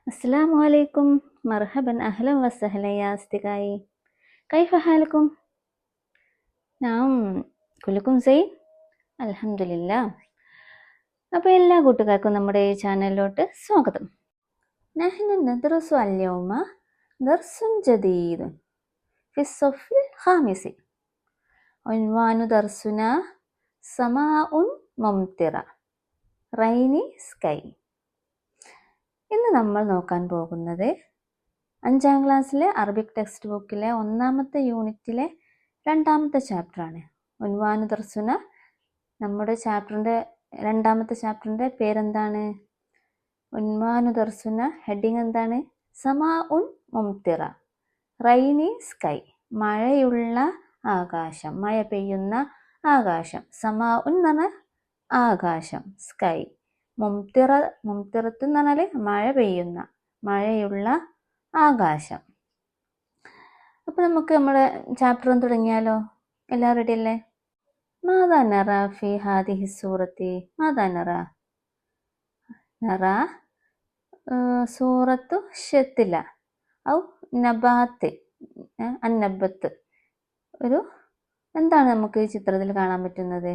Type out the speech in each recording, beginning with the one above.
السلام عليكم. مرحبا أهلا وسهلا يا أصدقائي. كيف حالكم؟ نعم كلكم زين الحمد لله. അപ്പോൾ എല്ലാ കൂട്ടുകാർക്കും നമ്മുടെ ഈ ചാനലിലോട്ട് സ്വാഗതം. نحن ندرس اليوم درس جديد في الصف الخامس. عنوان درسنا سماء ممطرة rainy sky. ഇന്ന് നമ്മൾ നോക്കാൻ പോകുന്നത് 5ാം ക്ലാസ്സിലെ അറബിക് ടെക്സ്റ്റ് ബുക്കിലെ 1ാമത്തെ യൂണിറ്റിലെ 2ാമത്തെ ചാപ്റ്ററാണ്. ഉൻവാനു ദർസുന. നമ്മുടെ ചാപ്റ്ററിൻ്റെ 2ാമത്തെ ചാപ്റ്ററിൻ്റെ പേരെന്താണ്? ഉൻവാനു ദർസുന. ഹെഡിങ് എന്താണ്? സമാ ഉൻ മുംതിറ റൈനി സ്കൈ. മഴയുള്ള ആകാശം, മഴ പെയ്യുന്ന ആകാശം. സമാ ഉൻ എന്ന് പറഞ്ഞാൽ ആകാശം, സ്കൈ. മുംതിറത്ത് എന്ന് പറഞ്ഞാൽ മഴ പെയ്യുന്ന, മഴയുള്ള ആകാശം. അപ്പോൾ നമുക്ക് നമ്മുടെ ചാപ്റ്റർ ഒന്ന് തുടങ്ങിയാലോ? എല്ലാം റെഡി അല്ലേ? മാതാ നറ ഫി ഹാദിഹി സൂറത്തി. മാതാ നറ. നറ സൂറത്തു ഷത്തില ഔ നബാത്ത് അന്നബത്ത്. എന്താണ് നമുക്ക് ഈ ചിത്രത്തിൽ കാണാൻ പറ്റുന്നത്?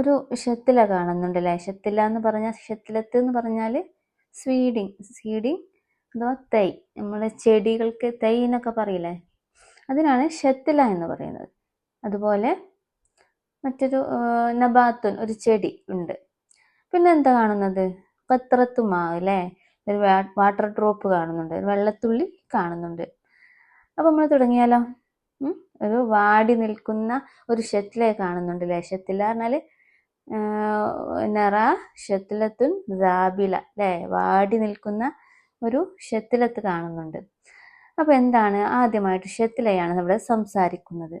ഒരു ഷത്തില കാണുന്നുണ്ടല്ലേ. ഷത്തില എന്ന് പറഞ്ഞാൽ, ഷത്തിലത്ത് എന്ന് പറഞ്ഞാൽ സീഡിങ് അഥവാ തൈ. നമ്മുടെ ചെടികൾക്ക് തൈ എന്നൊക്കെ പറയില്ലേ, അതിനാണ് ഷത്തില എന്ന് പറയുന്നത്. അതുപോലെ മറ്റൊരു നബാത്തുൻ, ഒരു ചെടി ഉണ്ട്. പിന്നെ എന്താ കാണുന്നത്? ഖത്രത്തുമാ അല്ലേ, ഒരു വാട്ടർ ഡ്രോപ്പ് കാണുന്നുണ്ട്, ഒരു വെള്ളത്തുള്ളി കാണുന്നുണ്ട്. അപ്പം നമ്മൾ തുടങ്ങിയാലോ? ഒരു വാടി നിൽക്കുന്ന ഒരു ഷത്തില കാണുന്നുണ്ടല്ലേ. ഷത്തില പറഞ്ഞാൽ നറ ഷത്തിലത്തുൻ റാബില അല്ലേ, വാടി നിൽക്കുന്ന ഒരു ഷത്തിലത്ത് കാണുന്നുണ്ട്. അപ്പോൾ എന്താണ്? ആദ്യമായിട്ട് ഷത്തിലയാണ് ഇവിടെ സംസാരിക്കുന്നത്.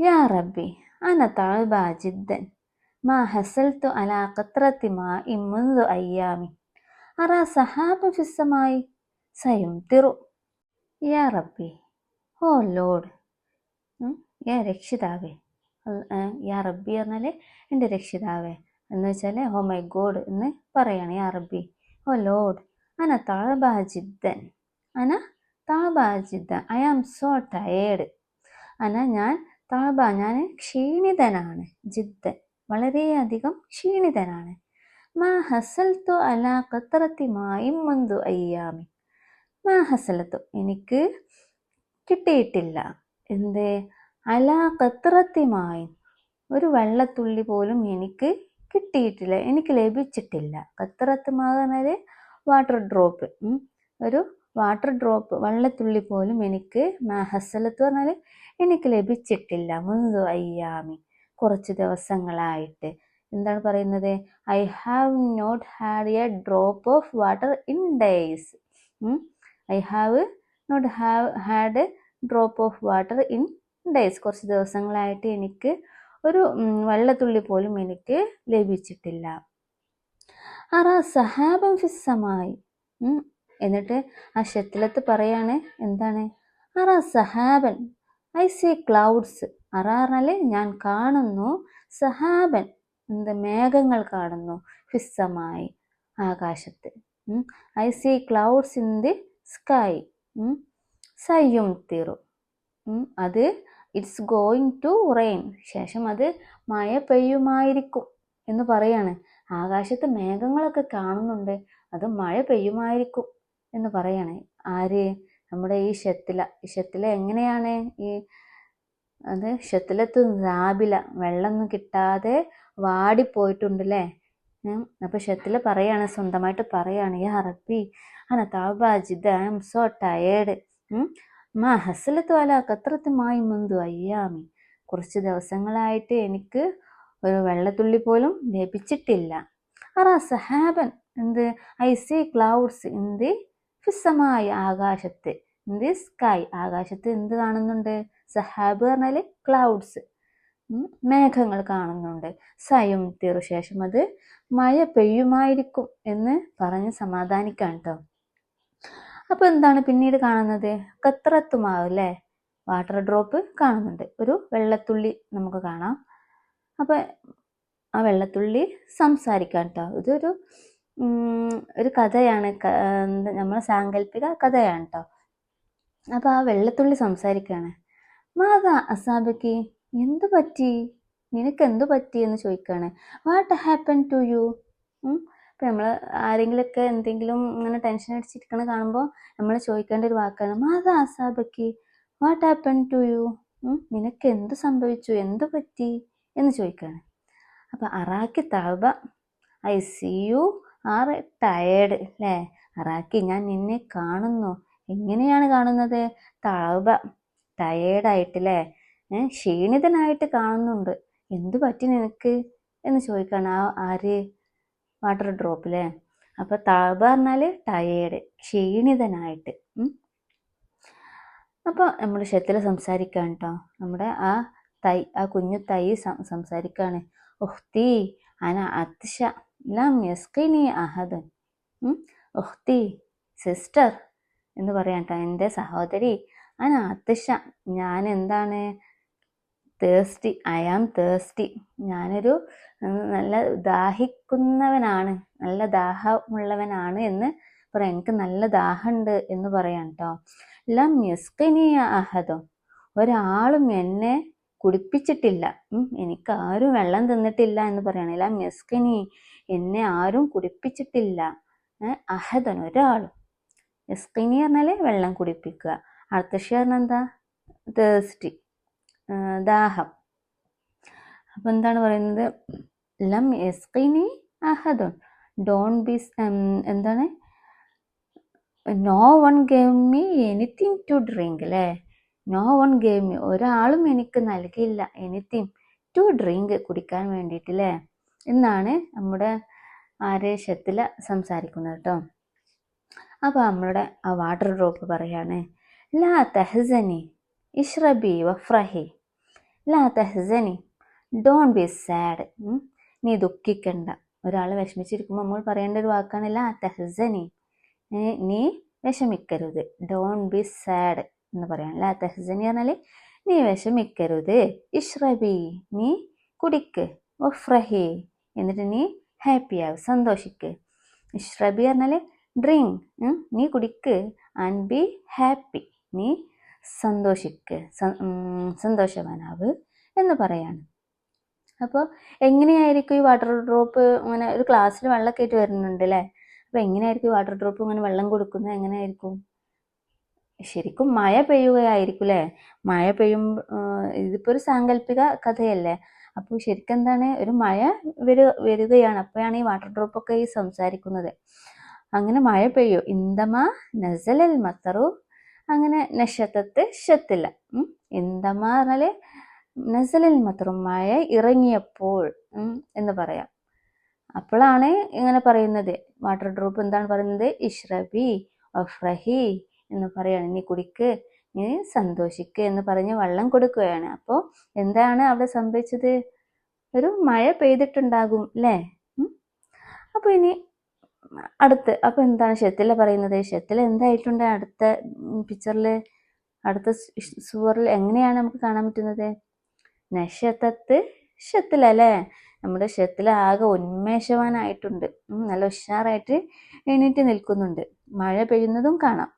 യാ റബ്ബി അന തഅബ ജിദ്ദൻ മാ ഹസൽതു അലാ ഖത്രത്തി മാഇൻ മുൻദു അയ്യാമി അറാ സഹാബൻ ഫിസ്സമായി സയുംതിറു. യാ റബ്ബി, ഓ ലോഡ്, യാ രക്ഷിതാവേ. യാ റബ്ബി പറഞ്ഞാൽ എൻ്റെ രക്ഷിതാവേ എന്ന് വെച്ചാൽ ഓ മൈ ഗോഡ് എന്ന് പറയാണ്. യാ റബ്ബി, ഓ ലോഡ്, അന തഅബ ജിദ്ദൻ. അന തഅബ ജിദ്ദൻ, ഐ ആം സോ ടയേർഡ്. ഞാൻ തഅബ, ഞാൻ ക്ഷീണിതനാണ്. ജിദ്ദൻ, വളരെയധികം ക്ഷീണിതനാണ്. മാ ഹസൽതു അലാ ഖത്രത്തി മാഇൻ മുൻദു അയ്യാമി. മാ ഹസലത്തു, എനിക്ക് കിട്ടിയിട്ടില്ല. എന്ത്? അലാ ഖത്രത്തി മായിൻ, ഒരു വെള്ളത്തുള്ളി പോലും എനിക്ക് കിട്ടിയിട്ടില്ല, എനിക്ക് ലഭിച്ചിട്ടില്ല. ഖത്രത്ത് മാ പറഞ്ഞാൽ വാട്ടർ ഡ്രോപ്പ്, ഒരു വാട്ടർ ഡ്രോപ്പ്, വെള്ളത്തുള്ളി പോലും എനിക്ക്, ഹസലത്ത് പറഞ്ഞാൽ എനിക്ക് ലഭിച്ചിട്ടില്ല. മുൻദു അയ്യാമി, കുറച്ച് ദിവസങ്ങളായിട്ട്. എന്താണ് പറയുന്നത്? I have not had a drop of water in days. I have not had a drop of water in days. കുറച്ച് ദിവസങ്ങളായിട്ട് എനിക്ക് ഒരു വെള്ളത്തുള്ളി പോലും എനിക്ക് ലഭിച്ചിട്ടില്ല. അറാ സഹാബൻ ഫിസ്സമായി. എന്നിട്ട് ആ ഷത്തിലത്ത് പറയാണ്, എന്താണ്? Arrah സഹാബൻ, I see clouds. അറ പറഞ്ഞാൽ ഞാൻ കാണുന്നു, സഹാബൻ എന്ത്? മേഘങ്ങൾ കാണുന്നു, ഫിസ്സമായി ആകാശത്ത്. I see clouds in the sky സയുംതിറു. അത് ഇറ്റ്സ് ഗോയിങ് ടു റെയിൻ, ശേഷം അത് മഴ പെയ്യുമായിരിക്കും എന്ന് പറയാണ്. ആകാശത്ത് മേഘങ്ങളൊക്കെ കാണുന്നുണ്ട്, അത് മഴ പെയ്യുമായിരിക്കും എന്ന് പറയാണ്. ആര്? നമ്മുടെ ഈ ഷത്തില എങ്ങനെയാണ് അത്? ഷത്തിലത്ത് റാബില, വെള്ളമൊന്നും കിട്ടാതെ വാടിപ്പോയിട്ടുണ്ടല്ലേ. അപ്പോൾ ഷത്തില പറയാണ്, സ്വന്തമായിട്ട് പറയാണ്, യാ റബ്ബി അന തഅബ ജിദ്ദൻ, ഐ ആം സോ ടയേർഡ് മാ ഹസലത്തു അലാ ഖത്രത്തി മാഇൻ മുൻദു അയ്യാമി. കുറച്ച് ദിവസങ്ങളായിട്ട് എനിക്ക് ഒരു വെള്ളത്തുള്ളി പോലും ലഭിച്ചിട്ടില്ല. അറാ സഹാബൻ, എന്ത്? I see clouds in the ഫിസ്സമായി, ആകാശത്ത്. ഇൻ ദി സ്കൈ, ആകാശത്ത് എന്ത് കാണുന്നുണ്ട്? സഹാബ് പറഞ്ഞാൽ ക്ലൗഡ്സ്, മേഘങ്ങൾ കാണുന്നുണ്ട്. സയുംതിറു, ശേഷം അത് മഴ പെയ്യുമായിരിക്കും എന്ന് പറഞ്ഞ് സമാധാനിക്കാൻ കേട്ടോ. അപ്പോൾ എന്താണ് പിന്നീട് കാണുന്നത്? ഖത്രത്തുമാവ് അല്ലേ, വാട്ടർ ഡ്രോപ്പ് കാണുന്നുണ്ട്, ഒരു വെള്ളത്തുള്ളി നമുക്ക് കാണാം. അപ്പോൾ ആ വെള്ളത്തുള്ളി സംസാരിക്കാൻ കേട്ടോ. ഇതൊരു ഒരു കഥയാണ്, നമ്മളെ സാങ്കല്പിക കഥയാണ് കേട്ടോ. അപ്പോൾ ആ വെള്ളത്തുള്ളി സംസാരിക്കുകയാണ്. മാതാ അസാബയ്ക്ക്, എന്തു പറ്റി, നിനക്ക് എന്തു പറ്റി എന്ന് ചോദിക്കുകയാണ്. What happen to you. ഇപ്പം നമ്മൾ ആരെങ്കിലുമൊക്കെ എന്തെങ്കിലും ഇങ്ങനെ ടെൻഷൻ അടിച്ചിരിക്കണ കാണുമ്പോൾ നമ്മൾ ചോദിക്കേണ്ട ഒരു വാക്കാണ് മാതാ അസാബയ്ക്ക്, വാട്ട് ഹാപ്പൻ ടു യു. നിനക്ക് എന്ത് സംഭവിച്ചു, എന്തു പറ്റി എന്ന് ചോദിക്കുകയാണ്. അപ്പം അറാക്കി തഅബ, I see you are tired അല്ലേ. അറാക്കി, ഞാൻ നിന്നെ കാണുന്നു. എങ്ങനെയാണ് കാണുന്നത്? തഅബ, ടയേർഡായിട്ടല്ലേ, ക്ഷീണിതനായിട്ട് കാണുന്നുണ്ട്. എന്തു പറ്റി നിനക്ക് എന്ന് ചോദിക്കാണ് ആര്, വാട്ടർ ഡ്രോപ്പ് അല്ലേ. അപ്പോൾ തഅബ പറഞ്ഞാൽ ടയേർഡ്, ക്ഷീണിതനായിട്ട്. അപ്പോൾ നമ്മൾ ഷെത്തിൽ സംസാരിക്കുകയാണ് കേട്ടോ. നമ്മുടെ ആ കുഞ്ഞു തൈ സംസാരിക്കുകയാണ്. ഉഖ്തി അന അത്ഷ ലം യസ്ഖിനി അഹദൻ. ഉഖ്തി, സിസ്റ്റർ എന്ന് പറയാം കേട്ടോ, എൻ്റെ സഹോദരി. അന അത്ഷ, ഞാൻ എന്താണ്, തേഴ്സ്റ്റി, ഐ ആം തേഴ്സ്റ്റി, ഞാനൊരു നല്ല ദാഹിക്കുന്നവനാണ്, നല്ല ദാഹമുള്ളവനാണ് എന്ന് പറയാം. എനിക്ക് നല്ല ദാഹമുണ്ട് എന്ന് പറയാം കേട്ടോ. ലം യസ്ഖിനി അഹദൻ, ഒരാളും എന്നെ കുടിപ്പിച്ചിട്ടില്ല, എനിക്ക് ആരും വെള്ളം തന്നിട്ടില്ല എന്ന് പറയണം. ലം യസ്ഖിനി, എന്നെ ആരും കുടിപ്പിച്ചിട്ടില്ല. അഹദൻ, ഒരാളും. യസ്ഖിനി പറഞ്ഞാൽ വെള്ളം കുടിപ്പിക്കുക. അർത്തഷ പറഞ്ഞാൽ എന്താ, തേഴ്സ്റ്റി, ദാഹം. അപ്പം എന്താണ് പറയുന്നത്, ലം യസ്ഖിനി അഹദൻ, ഡോൺ ബി, എന്താണ്, no one gave me anything to drink അല്ലേ. നോ വൺ ഗേവ് മീ, ഒരാളും എനിക്ക് നൽകിയില്ല, എനിത്തിങ് ടു ഡ്രിങ്ക്, കുടിക്കാൻ വേണ്ടിയിട്ടില്ലേ എന്നാണ് നമ്മുടെ ആരേഷത്തിൽ സംസാരിക്കുന്നത് കേട്ടോ. അപ്പോൾ നമ്മളുടെ ആ വാട്ടർ ഡ്രോപ്പ് പറയാണ്, ലാ തഹ്സനി ഇഷ്റബി വഫ്രഹി. ലാ തഹ്സനി, ഡോൺ ബി സാഡ്. നീ ദുഃഖിക്കണ്ട. ഒരാൾ വിഷമിച്ചിരിക്കുമ്പോൾ നമ്മൾ പറയേണ്ട ഒരു വാക്കാണ് ലാ തഹ്സനി, നീ വിഷമിക്കരുത്. ഡോൺ ബി സാഡ് എന്ന് പറയാം. ലാ തഹ്സനി പറഞ്ഞാൽ നീ വിഷമിക്കരുത്. ഇഷ്റബി, നീ കുടിക്ക്. വഫ്രഹി, എന്നിട്ട് നീ ഹാപ്പി ആവും, സന്തോഷിക്ക്. ഇഷ്റബി പറഞ്ഞാൽ ഡ്രിങ്ക്, നീ കുടിക്ക്. ആൻഡ് ബി ഹാപ്പി, നീ സന്തോഷിക്ക്, സന്തോഷവാനാവ് എന്ന് പറയാണ്. അപ്പോൾ എങ്ങനെയായിരിക്കും ഈ വാട്ടർ ഡ്രോപ്പ്, അങ്ങനെ ഒരു ഗ്ലാസ്സിൽ വെള്ളമൊക്കെ ആയിട്ട് വരുന്നുണ്ട് അല്ലേ. അപ്പോൾ എങ്ങനെയായിരിക്കും ഈ വാട്ടർ ഡ്രോപ്പ് ഇങ്ങനെ വെള്ളം കൊടുക്കുന്നത്, എങ്ങനെയായിരിക്കും? ശരിക്കും മഴ പെയ്യുകയായിരിക്കും അല്ലേ. മഴ പെയ്യുമ്പോൾ, ഇതിപ്പോൾ ഒരു സാങ്കല്പിക കഥയല്ലേ. അപ്പോൾ ശരിക്കും എന്താണ്, ഒരു മഴ വരികയാണ്. അപ്പോഴാണ് ഈ വാട്ടർ ഡ്രോപ്പൊക്കെ ഈ സംസാരിക്കുന്നത്. അങ്ങനെ മഴ പെയ്യൂ. ഇന്ദമ നസലൽ മത്തറു, അങ്ങനെ നശത്തത്ത് ഷത്തില്ല. ഇന്ദമ പറഞ്ഞാൽ നസലൽ മത്തറു, മഴ ഇറങ്ങിയപ്പോൾ എന്ന് പറയാം. അപ്പോഴാണ് ഇങ്ങനെ പറയുന്നത്. വാട്ടർ ഡ്രോപ്പ് എന്താണ് പറയുന്നത്, ഇഷ്റബി വഫ്രഹി എന്ന് പറയാണ്. നീ കുടിക്ക്, നീ സന്തോഷിക്ക് എന്ന് പറഞ്ഞ് വെള്ളം കൊടുക്കുകയാണ്. അപ്പോൾ എന്താണ് അവിടെ സംഭവിച്ചത്, ഒരു മഴ പെയ്തിട്ടുണ്ടാകും അല്ലേ. അപ്പോൾ ഇനി അടുത്ത്, അപ്പോൾ എന്താണ് ഷെത്തില പറയുന്നത്, ഷെത്തില എന്തായിട്ടുണ്ട് അടുത്ത പിക്ചറിൽ, അടുത്ത സൂറിൽ എങ്ങനെയാണ് നമുക്ക് കാണാൻ പറ്റുന്നത്, നശത്തത്ത് ഷെത്തില അല്ലേ. നമ്മുടെ ഷെത്തില ആകെ ഉന്മേഷവാനായിട്ടുണ്ട്, നല്ല ഉഷാറായിട്ട് എണീറ്റ് നിൽക്കുന്നുണ്ട്, മഴ പെയ്യുന്നതും കാണാം.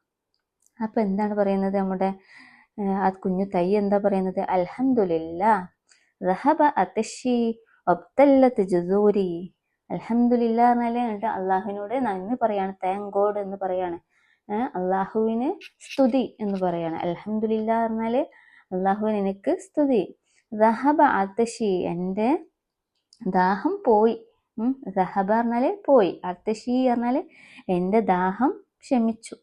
അപ്പോൾ എന്താണ് പറയുന്നത്, നമ്മുടെ ആ കുഞ്ഞു തൈ എന്താ പറയുന്നത്, അൽഹംദുലില്ലാ റഹബ അതശി ഒബ്തല്ലത്ത് ജുസൂരി. അൽഹംദുലില്ലാ പറഞ്ഞാൽ എന്നിട്ട് അള്ളാഹുവിനോട് നന്ദി പറയാണ്, താങ്ക് ഗോഡ് എന്ന് പറയാണ്, അള്ളാഹുവിന് സ്തുതി എന്ന് പറയാണ്. അൽഹംദുലില്ലാ പറഞ്ഞാൽ അള്ളാഹുവിന് എനിക്ക് സ്തുതി. റഹബ അതശി, എൻ്റെ ദാഹം പോയി. റഹബ പറഞ്ഞാൽ പോയി, അതശി പറഞ്ഞാൽ എൻ്റെ ദാഹം ശമിച്ചു,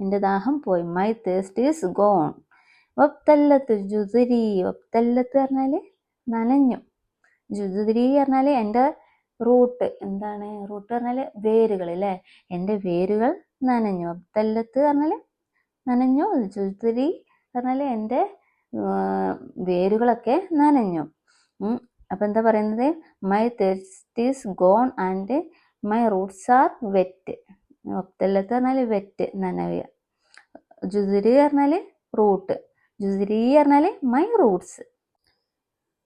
എൻ്റെ ദാഹം പോയി. My thirst is gone. വബ്തല്ലത്ത് ജുസുരി, വബ്തല്ലത്ത് പറഞ്ഞാൽ നനഞ്ഞു. ജുസുരി പറഞ്ഞാൽ എൻ്റെ റൂട്ട്, എന്താണ് റൂട്ട് പറഞ്ഞാൽ വേരുകൾ അല്ലേ, എൻ്റെ വേരുകൾ നനഞ്ഞു. വബ്തല്ലത്ത് പറഞ്ഞാൽ നനഞ്ഞു. ജുസുരി പറഞ്ഞാൽ എൻ്റെ വേരുകളൊക്കെ നനഞ്ഞു. അപ്പം എന്താ പറയുന്നത്, my thirst is gone and my roots are wet. വബ്തല്ലത്ത് പറഞ്ഞാൽ വെറ്റ്, നനവുക. ജുസുരി പറഞ്ഞാൽ റൂട്ട്, ജുസുരി പറഞ്ഞാൽ മൈ റൂട്ട്സ്.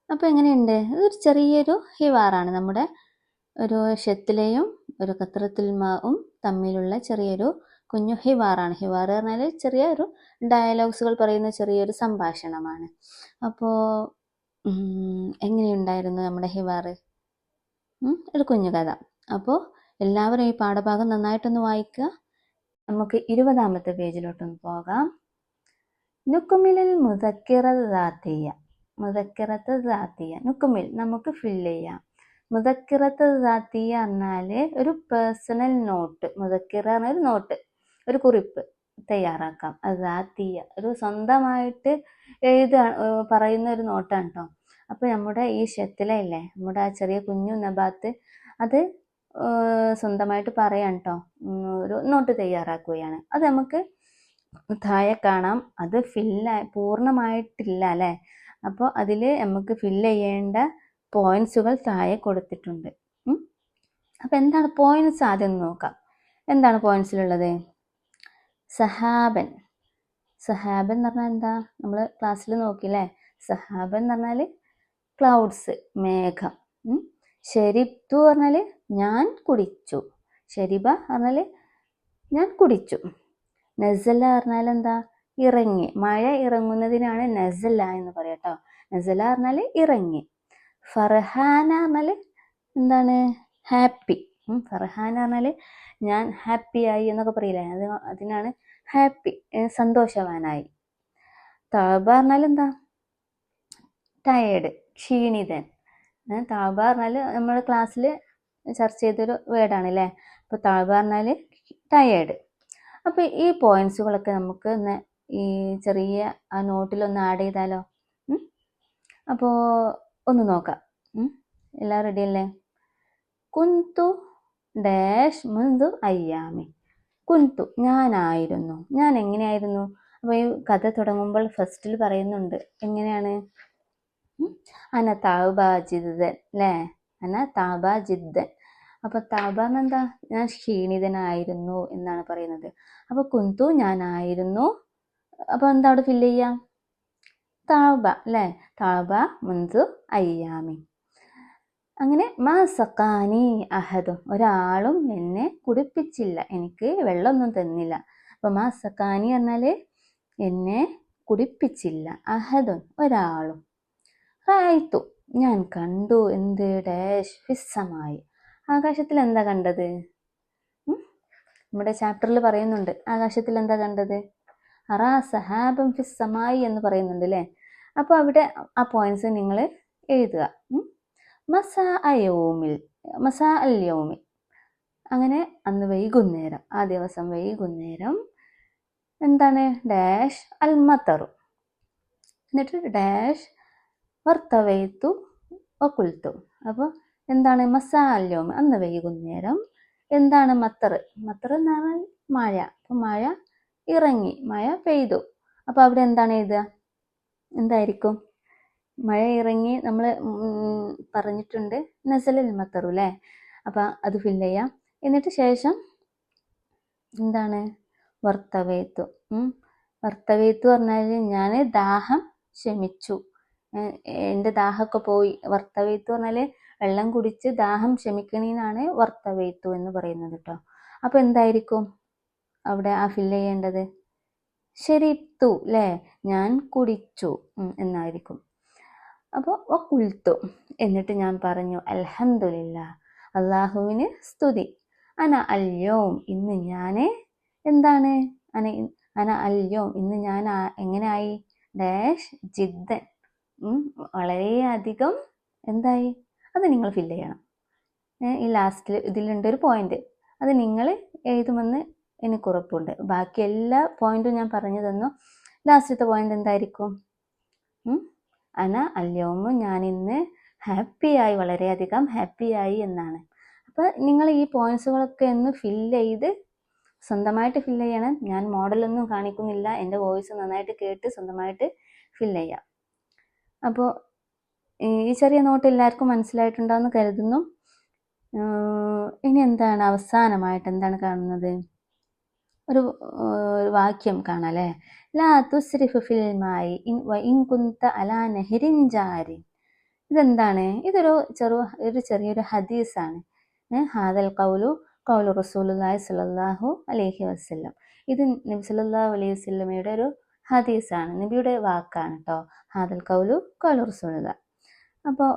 അപ്പോൾ എങ്ങനെയുണ്ട്, ഇതൊരു ചെറിയൊരു ഹിവാറാണ്. നമ്മുടെ ഒരു ഷെത്തിലെയും ഒരു കത്രത്തുൽ മാവും തമ്മിലുള്ള ചെറിയൊരു കുഞ്ഞു ഹിവാറാണ്. ഹിവാർ പറഞ്ഞാൽ ചെറിയൊരു ഡയലോഗ്സുകൾ പറയുന്ന ചെറിയൊരു സംഭാഷണമാണ്. അപ്പോൾ എങ്ങനെയുണ്ടായിരുന്നു നമ്മുടെ ഹിവാർ? ഒരു കുഞ്ഞു കഥ. അപ്പോൾ എല്ലാവരും ഈ പാഠഭാഗം നന്നായിട്ടൊന്ന് വായിക്കുക. നമുക്ക് 20ാമത്തെ പേജിലോട്ടൊന്ന് പോകാം. നുക്കുമിലിൽ മുദക്കിറത്ത് ദാത്തിയ. മുദക്കിറത്ത് ദാത്തിയ, നുക്കുമിൽ നമുക്ക് ഫില്ല് ചെയ്യാം. മുദക്കിറത്ത് ദാത്തിയ പറഞ്ഞാൽ ഒരു പേഴ്സണൽ നോട്ട്. മുദക്കിറ പറഞ്ഞാൽ ഒരു നോട്ട്, ഒരു കുറിപ്പ് തയ്യാറാക്കാം. അത് ദാത്തിയ ഒരു സ്വന്തമായിട്ട് പറയുന്ന ഒരു നോട്ടാണ് കേട്ടോ. അപ്പോൾ നമ്മുടെ ഈ ഷെത്തിലല്ലേ, നമ്മുടെ ആ ചെറിയ കുഞ്ഞു നബാത്ത് അത് സ്വന്തമായിട്ട് പറയാം കേട്ടോ. ഒരു നോട്ട് തയ്യാറാക്കുകയാണ്. അത് നമുക്ക് താഴെ കാണാം. അത് പൂർണ്ണമായിട്ടില്ല അല്ലേ. അപ്പോൾ അതിൽ നമുക്ക് ഫില്ല് ചെയ്യേണ്ട പോയിന്റ്സുകൾ താഴെ കൊടുത്തിട്ടുണ്ട്. അപ്പോൾ എന്താണ് പോയിന്റ്സ് ആദ്യം നോക്കാം. എന്താണ് പോയിന്റ്സിലുള്ളത്? സഹാബൻ. സഹാബൻ എന്ന് പറഞ്ഞാൽ എന്താ? നമ്മൾ ക്ലാസ്സിൽ നോക്കില്ലേ. സഹാബൻ എന്ന് പറഞ്ഞാൽ ക്ലൗഡ്സ്, മേഘം. ഷെരിബ്തു പറഞ്ഞാൽ ഞാൻ കുടിച്ചു. ഷെരിബ പറഞ്ഞാൽ ഞാൻ കുടിച്ചു. നസല പറഞ്ഞാൽ എന്താ? ഇറങ്ങി. മഴ ഇറങ്ങുന്നതിനാണ് നസല എന്ന് പറയാം കേട്ടോ. നസല പറഞ്ഞാൽ ഇറങ്ങി. ഫർഹാന പറഞ്ഞാൽ എന്താണ്? ഹാപ്പി. ഫർഹാന പറഞ്ഞാൽ ഞാൻ ഹാപ്പിയായി എന്നൊക്കെ പറയില്ലേ, അതിനാണ് ഹാപ്പി, സന്തോഷവാനായി. തഅബ പറഞ്ഞാൽ എന്താ? ടയേർഡ്, ക്ഷീണിതൻ. തഅബ പറഞ്ഞാൽ നമ്മുടെ ക്ലാസ്സിൽ ചർച്ച ചെയ്തൊരു വേർഡാണ് അല്ലേ. അപ്പോൾ തഅബ പറഞ്ഞാൽ ടയേർഡ്. അപ്പോൾ ഈ പോയിന്റ്സുകളൊക്കെ നമുക്ക് ഈ ചെറിയ ആ നോട്ടിലൊന്ന് ആഡ് ചെയ്താലോ? അപ്പോൾ ഒന്ന് നോക്കാം. എല്ലാം റെഡി അല്ലേ? കുന്തു ഡാഷ് മുൻതു അയ്യാമി. കുന്തു ഞാനായിരുന്നു. ഞാൻ എങ്ങനെയായിരുന്നു? അപ്പോൾ ഈ കഥ തുടങ്ങുമ്പോൾ ഫസ്റ്റിൽ പറയുന്നുണ്ട്. എങ്ങനെയാണ്? അന താബ ജിദ്ദൻ അല്ലേ. അന താബ ജിദ്ദൻ. അപ്പോൾ താബ എന്നെന്താ? ഞാൻ ക്ഷീണിതനായിരുന്നു എന്നാണ് പറയുന്നത്. അപ്പോൾ കുന്തു ഞാനായിരുന്നു. അപ്പോൾ എന്താ അവിടെ ഫില്ല് ചെയ്യാം? താബ അല്ലേ. താബ മുൻതു അയ്യാമി. അങ്ങനെ മാ സക്കാനി അഹദും, ഒരാളും എന്നെ കുടിപ്പിച്ചില്ല, എനിക്ക് വെള്ളമൊന്നും തന്നില്ല. അപ്പോൾ മാ സക്കാനി പറഞ്ഞാൽ എന്നെ കുടിപ്പിച്ചില്ല. അഹദുൻ ഒരാളും. റായിത്തു ഞാൻ കണ്ടു. എന്ത്? ഡാഷ് ഫിസ്സമായി. ആകാശത്തിൽ എന്താ കണ്ടത്? നമ്മുടെ ചാപ്റ്ററിൽ പറയുന്നുണ്ട്. ആകാശത്തിൽ എന്താ കണ്ടത്? അറാ സഹാബം ഫിസ്സമായി എന്ന് പറയുന്നുണ്ട് അല്ലേ. അപ്പോൾ അവിടെ ആ പോയിന്റ്സ് നിങ്ങൾ എഴുതുക. മസാ അയോമിൽ, മസാ അൽ യൗമി, അങ്ങനെ അന്ന് വൈകുന്നേരം, ആ ദിവസം വൈകുന്നേരം എന്താണ്? ഡാഷ് അൽ മത്തറു. എന്നിട്ട് ഡാഷ് വർത്തവൈത്തു വകുൽത്തു. അപ്പോൾ എന്താണ്? മസാ അൽ യൗമി അന്ന് വൈകുന്നേരം. എന്താണ്? മത്തർ. മത്തർ എന്ന് പറഞ്ഞാൽ മഴ. അപ്പോൾ മഴ ഇറങ്ങി, മഴ പെയ്തു. അപ്പോൾ അവിടെ എന്താണ് എഴുതുക? എന്തായിരിക്കും? മഴ ഇറങ്ങി നമ്മൾ പറഞ്ഞിട്ടുണ്ട് നസലൽ മത്തറു അല്ലേ. അപ്പം അത് ഫില്ല് ചെയ്യാം. എന്നിട്ട് ശേഷം എന്താണ്? വർത്തവേത്തു. വർത്തവേത്തു പറഞ്ഞാൽ ഞാൻ ദാഹം ശമിച്ചു, എൻ്റെ ദാഹമൊക്കെ പോയി. വർത്തവേത്തു പറഞ്ഞാൽ വെള്ളം കുടിച്ച് ദാഹം ശമിക്കണീനാണ് വർത്തവേത്തു എന്ന് പറയുന്നത് കേട്ടോ. അപ്പോൾ എന്തായിരിക്കും അവിടെ ആ ഫില്ല് ചെയ്യേണ്ടത്? ശരിത്തു അല്ലേ, ഞാൻ കുടിച്ചു എന്നായിരിക്കും. അപ്പോൾ വഖുൽതു എന്നിട്ട് ഞാൻ പറഞ്ഞു അൽഹംദുലില്ലാ, അള്ളാഹുവിന് സ്തുതി. അന അൽയോം ഇന്ന് ഞാൻ എന്താണ്? അന അൽയോം ഇന്ന് ഞാൻ എങ്ങനെയായി? ഡാഷ് ജിദ്ദൻ വളരെയധികം എന്തായി? അത് നിങ്ങൾ ഫില്ല് ചെയ്യണം. ഈ ലാസ്റ്റിൽ ഇതിലുണ്ടൊരു പോയിന്റ്, അത് നിങ്ങൾ എഴുതുമെന്ന് എനിക്ക് ഉറപ്പുണ്ട്. ബാക്കി എല്ലാ പോയിന്റും ഞാൻ പറഞ്ഞു തന്നു. ലാസ്റ്റത്തെ പോയിന്റ് എന്തായിരിക്കും? അന അല്യോമു ഞാൻ ഇന്ന് ഹാപ്പിയായി, വളരെയധികം ഹാപ്പിയായി എന്നാണ്. അപ്പോൾ നിങ്ങൾ ഈ പോയിന്റ്സുകളൊക്കെ ഒന്ന് ഫില്ല് ചെയ്ത് സ്വന്തമായിട്ട് ഫില്ല് ചെയ്യണം. ഞാൻ മോഡലൊന്നും കാണിക്കുന്നില്ല, എൻ്റെ വോയിസ് നന്നായിട്ട് കേട്ട് സ്വന്തമായിട്ട് ഫില്ല് ചെയ്യാം. അപ്പോൾ ഈ ചെറിയ നോട്ട് എല്ലാവർക്കും മനസ്സിലായിട്ടുണ്ടാവുമെന്ന് കരുതുന്നു. ഇനി എന്താണ് അവസാനമായിട്ട് എന്താണ് കാണുന്നത്? ഒരു വാക്യം കാണാം അല്ലേ. ലാ തുസ്രിഫ് ഫിൽ മായി ഇൻ കുന്ത അലാ നഹരിൻ ജാരിൻ. ഇതെന്താണ്? ഇതൊരു ചെറിയൊരു ഹദീസാണ്. ഹാദൽ ഖൗലു ഖൗലു റസൂലുള്ളാഹി സ്വല്ലല്ലാഹു അലൈഹി വസല്ലം. ഇത് നബി സല്ലല്ലാഹു അലൈഹി വസല്ലമയുടെ ഒരു ഹദീസാണ്, നബിയുടെ വാക്കാണ് കേട്ടോ. ഹാദൽ ഖൗലു ഖൗലു റസൂലുള്ളാഹ്. അപ്പോൾ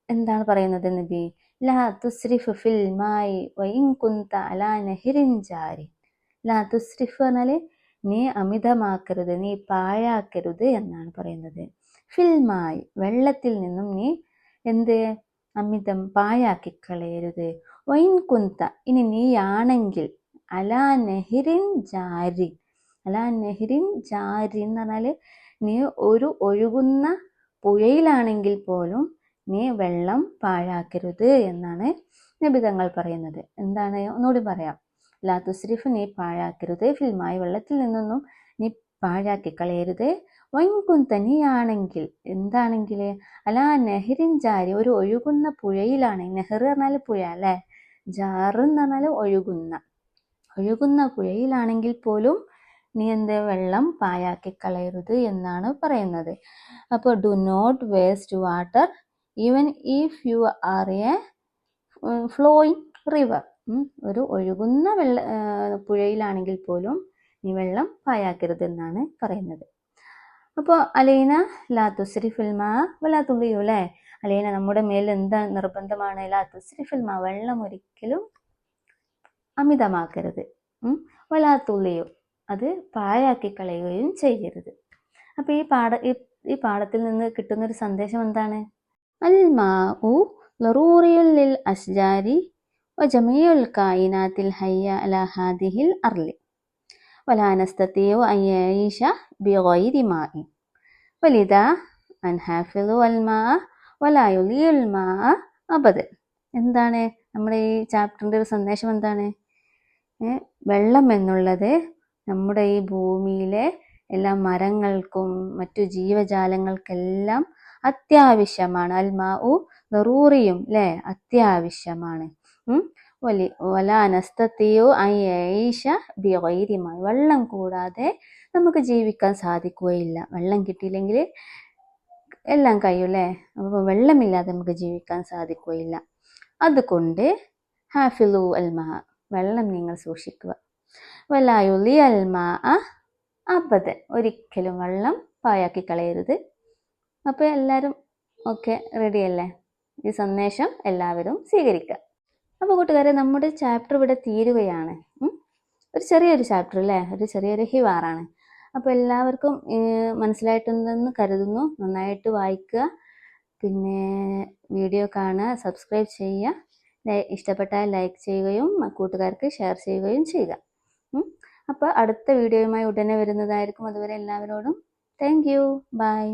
എന്താണ് പറയുന്നത് നബി? ലാ തുസ്രിഫ് ഫിൽ മായി വഇൻ കുന്ത അലാ നഹ്രിൻ ജാരി. ലാ തുസ്രിഫ് പറഞ്ഞാൽ നീ അമിതമാക്കരുത്, നീ പാഴാക്കരുത് എന്നാണ് പറയുന്നത്. ഫിൽ മായി വെള്ളത്തിൽ നിന്നും നീ എന്ത് അമിതം പാഴാക്കി കളയരുത്. വൈൻ കുന്ത ഇനി നീയാണെങ്കിൽ അലാ നെഹ്റിൻ ജാരി. അലാ നെഹ്റിൻ ജാരി എന്ന് പറഞ്ഞാൽ നീ ഒരു ഒഴുകുന്ന പുഴയിലാണെങ്കിൽ പോലും നീ വെള്ളം പാഴാക്കരുത് എന്നാണ് നബിതങ്ങൾ പറയുന്നത്. എന്താണ് ഒന്നുകൂടി പറയാം. ലാ തുസ്രിഫ് നീ പാഴാക്കരുത്, ഫിൽമായി വെള്ളത്തിൽ നിന്നൊന്നും നീ പാഴാക്കി കളയരുത്. വൈൻകുന്ത നീയാണെങ്കിൽ എന്താണെങ്കിൽ അലാ നെഹ്റിൻ ജാരി ഒരു ഒഴുകുന്ന പുഴയിലാണ്. നെഹ്ർ പറഞ്ഞാൽ പുഴ അല്ലേ, ജാറ് എന്ന് പറഞ്ഞാൽ ഒഴുകുന്ന പുഴയിലാണെങ്കിൽ പോലും നീ എന്ത് വെള്ളം പാഴാക്കി കളയരുത് എന്നാണ് പറയുന്നത്. അപ്പോൾ do not waste water even if you are a flowing river. ഒരു ഒഴുകുന്ന പുഴയിലാണെങ്കിൽ പോലും നീ വെള്ളം പാഴാക്കരുത് എന്നാണ് പറയുന്നത്. അപ്പോൾ അലൈന ലാ തുസ്രിഫിൽ മാ വലാ തുളിയു അല്ലേ. അലൈന നമ്മുടെ മേൽ എന്താ നിർബന്ധമാണ്? ലാ തുസ്രിഫിൽ മാ വെള്ളം ഒരിക്കലും അമിതമാക്കരുത്. വലാ തുളിയു അത് പാഴാക്കി കളയുകയും ചെയ്യരുത്. അപ്പോൾ ഈ പാഠത്തിൽ നിന്ന് കിട്ടുന്നൊരു സന്ദേശം എന്താണ്? അൽ മാഉ ലറൂറിയുൽ ലിൽ അസ്ജാരി വജമീഉൽ കായിനാത്തിൽ ഹയ്യ അലാ ഹാദിഹിൽ അർളി വലാ നസ്തതിഉ അൻ യഈശ ബിഗൈരി മാഇ വലിദാ അൻഹാഫിളു അൽ മാഅ വലാ യുലിയുൽ മാഅ അബദൻ. എന്താണ് നമ്മുടെ ഈ ചാപ്റ്ററിൻ്റെ ഒരു സന്ദേശം? എന്താണ്? വെള്ളം എന്നുള്ളത് നമ്മുടെ ഈ ഭൂമിയിലെ എല്ലാ മരങ്ങൾക്കും മറ്റു ജീവജാലങ്ങൾക്കെല്ലാം അത്യാവശ്യമാണ്. അൽ മാഉ ലറൂറിയും അല്ലേ, അത്യാവശ്യമാണ്. വലാ നസ്തതിഉ അൻ യഈശ ബിഗൈരി മാഇ വെള്ളം കൂടാതെ നമുക്ക് ജീവിക്കാൻ സാധിക്കുകയില്ല. വെള്ളം കിട്ടിയില്ലെങ്കിൽ എല്ലാം കഴിയും അല്ലേ. അപ്പോൾ വെള്ളമില്ലാതെ നമുക്ക് ജീവിക്കാൻ സാധിക്കുകയില്ല. അതുകൊണ്ട് ഹാഫിളു അൽ മാ വെള്ളം നിങ്ങൾ സൂക്ഷിക്കുക. വലാ യുലിയൽ മാഅ അബദൻ ഒരിക്കലും വെള്ളം പാഴാക്കി കളയരുത്. അപ്പോൾ എല്ലാവരും ഓക്കെ റെഡിയല്ലേ? ഈ സന്ദേശം എല്ലാവരും സ്വീകരിക്കുക. അപ്പോൾ കൂട്ടുകാരെ, നമ്മുടെ ചാപ്റ്റർ ഇവിടെ തീരുകയാണ്. ഒരു ചെറിയൊരു ചാപ്റ്റർ അല്ലേ, ഒരു ചെറിയൊരു ഹിവാറാണ്. അപ്പോൾ എല്ലാവർക്കും മനസ്സിലായിട്ടുണ്ടെന്ന് കരുതുന്നു. നന്നായിട്ട് വായിക്കുക, പിന്നെ വീഡിയോ കാണുക, സബ്സ്ക്രൈബ് ചെയ്യുക, ഇഷ്ടപ്പെട്ടാൽ ലൈക്ക് ചെയ്യുകയും കൂട്ടുകാർക്ക് ഷെയർ ചെയ്യുകയും ചെയ്യുക. അപ്പോൾ അടുത്ത വീഡിയോയുമായി ഉടനെ വരുന്നതായിരിക്കും. അതുവരെ എല്ലാവരോടും താങ്ക് യു, ബൈ.